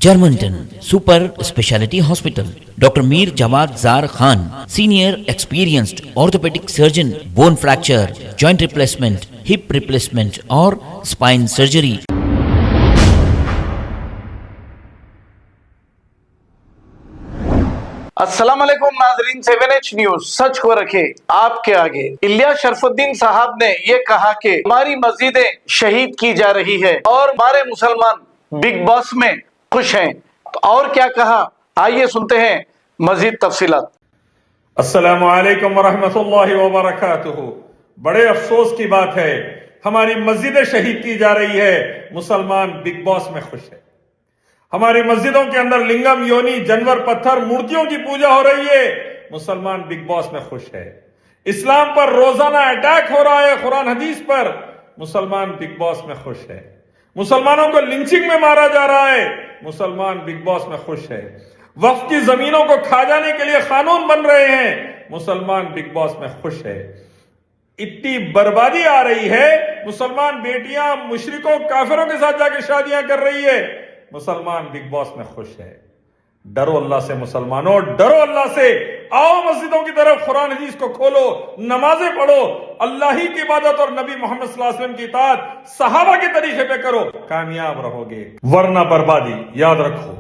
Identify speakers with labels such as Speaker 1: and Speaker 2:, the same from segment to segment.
Speaker 1: Germantown Super Speciality Hospital. Dr. Mir Jawad Zar Khan, Senior Experienced Orthopedic Surgeon, Bone Fracture, Joint Replacement, Hip Replacement or Spine Surgery.
Speaker 2: अस्सलाम वालेकुम नाजरीन, 7H news सच को रखे आपके आगे। इलियास शरफुद्दीन साहब ने ये कहा कि हमारी मस्जिदें शहीद की जा रही है और हमारे मुसलमान बिग बॉस में खुश हैं। तो और क्या कहा, आइए सुनते हैं मजीद तफसीलात।
Speaker 3: अस्सलामु अलैकुम वरहमतुल्लाहि वबरकातुहू। बड़े अफसोस की बात है, हमारी मस्जिदें शहीद की जा रही है, मुसलमान बिग बॉस में खुश है। हमारी मस्जिदों के अंदर लिंगम, योनी, जानवर, पत्थर, मूर्तियों की पूजा हो रही है, मुसलमान बिग बॉस में खुश है। इस्लाम पर रोजाना अटैक हो रहा है, कुरान हदीस पर, मुसलमान बिग बॉस में खुश है। मुसलमानों को लिंचिंग में मारा जा रहा है, मुसलमान बिग बॉस में खुश है। वक्फ की जमीनों को खा जाने के लिए कानून बन रहे हैं, मुसलमान बिग बॉस में खुश है। इतनी बर्बादी आ रही है, मुसलमान बेटियां मुशरिकों काफिरों के साथ जाके शादियां कर रही है, मुसलमान बिग बॉस में खुश है। डरो अल्लाह से मुसलमानों, डरो अल्लाह से। आओ मस्जिदों की तरफ, कुरान हदीस को खोलो, नमाजें पढ़ो, अल्लाह ही की इबादत और नबी मोहम्मद सल्लल्लाहु अलैहि वसल्लम की इताअत सहाबा के तरीके पे करो, कामयाब रहोगे, वरना बर्बादी। याद रखो।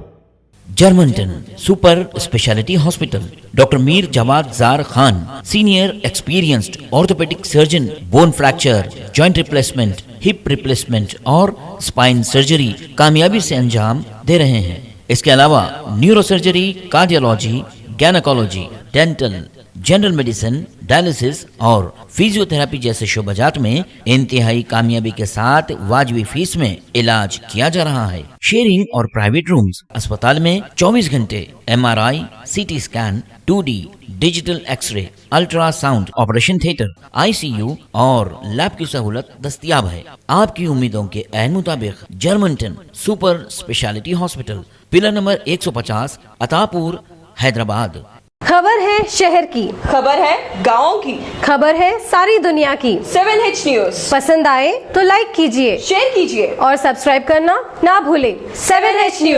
Speaker 1: Germantown Super Speciality Hospital. Dr. Mir Jawad Zar Khan, Senior Experienced Orthopedic Surgeon, Bone Fracture, Joint Replacement, Hip Replacement और Spine Surgery कामयाबी से अंजाम दे रहे हैं। इसके अलावा neuro surgery, cardiology, gynaecology, dental, general medicine, dialysis और फिजियोथेरेपी जैसे शोबाजात में इंतहाई कामयाबी के साथ वाजबी फीस में इलाज किया जा रहा है। शेयरिंग और प्राइवेट रूम्स। अस्पताल में 24 घंटे MRI, CT scan, 2D digital x-ray, ultrasound, operation theatre, ICU और लैब की सहूलत दस्तयाब है। आपकी उम्मीदों के ऐन मुताबिक Germanten super speciality hospital, pillar number 150, Attapur, Hyderabad.
Speaker 4: खबर है शहर की,
Speaker 5: खबर है गाँव की,
Speaker 4: खबर है सारी दुनिया की।
Speaker 5: 7H न्यूज
Speaker 4: पसंद आए तो लाइक कीजिए,
Speaker 5: शेयर कीजिए
Speaker 4: और सब्सक्राइब करना ना भूलें।
Speaker 5: 7H news.